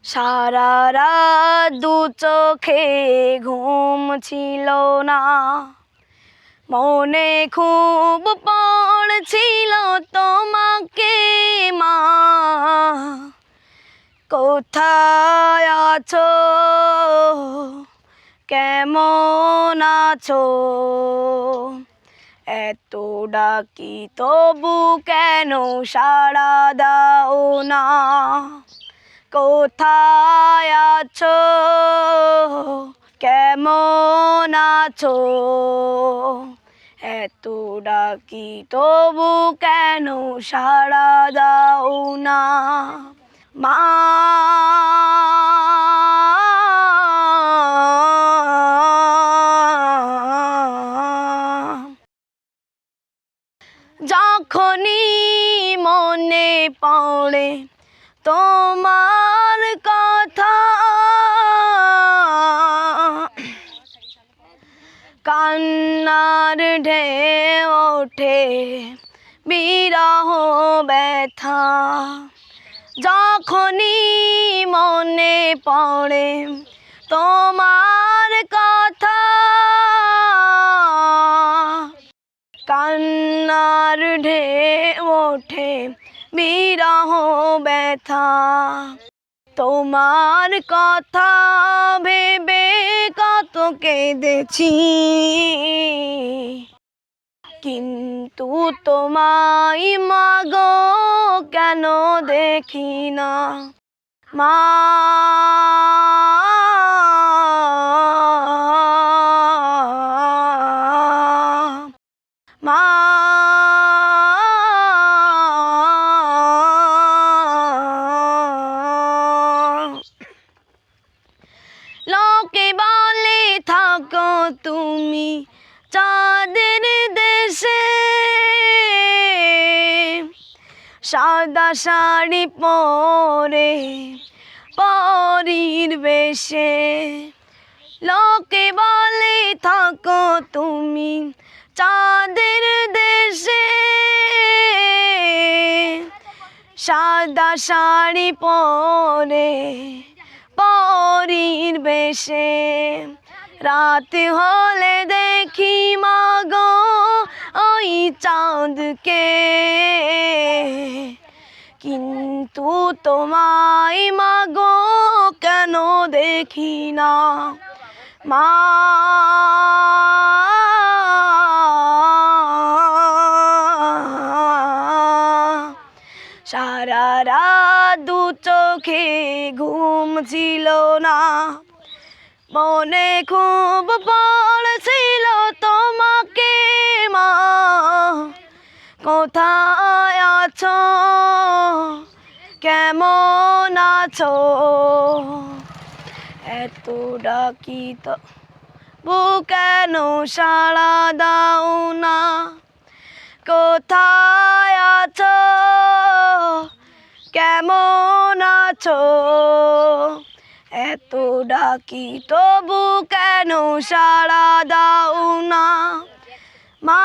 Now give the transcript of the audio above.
সারা রাত দু চোখে ঘুম ছিল না, মনে খুব পড়ছিল তোমাকে মা। কোথায় আছো, কেমন আছো, এত ডাকি তবু কেন সাড়া দাও না। কোথায় আছো, কেমন আছো, এত ডাকি তবু কেন সাড়া দাও না। মা যখনই মনে পড়ে তোমার কথা, কান্নার ঢেউ ওঠে বিরহ ব্যথা। যখনই মনে পড়ে তোমার কথা, কান্নার ঢেউ ওঠে বিরহ ব্যথা। তোমার কথা ভেবে কত কেঁদেছি, কিন্তু তোমায় মাগো কেন দেখি না। মা মা লোকে বলে থাকো তুমি চাঁদের দেশে, সাদা শাড়ি পরে পরীর বেশে। লোকে বলে থাকো তুমি চাঁদের দেশে, সাদা শাড়ি পরে পরীর বেশে। রাত হলে দেখি মাগো ওই চাঁদকে, কিন্তু তোমায় মাগো কেন দেখি না। মা সারা রাত দু চোখে ঘুম ছিল না, মনে খুব পড়ছিল তোমাকে মা। কোথায় আছো, কেমন আছো, এত ডাকি তবু কেন সাড়া দাও না। কোথায় আছো, কেমন আছো, এত ডাকি তবু কেন সাড়া দাও না। মা।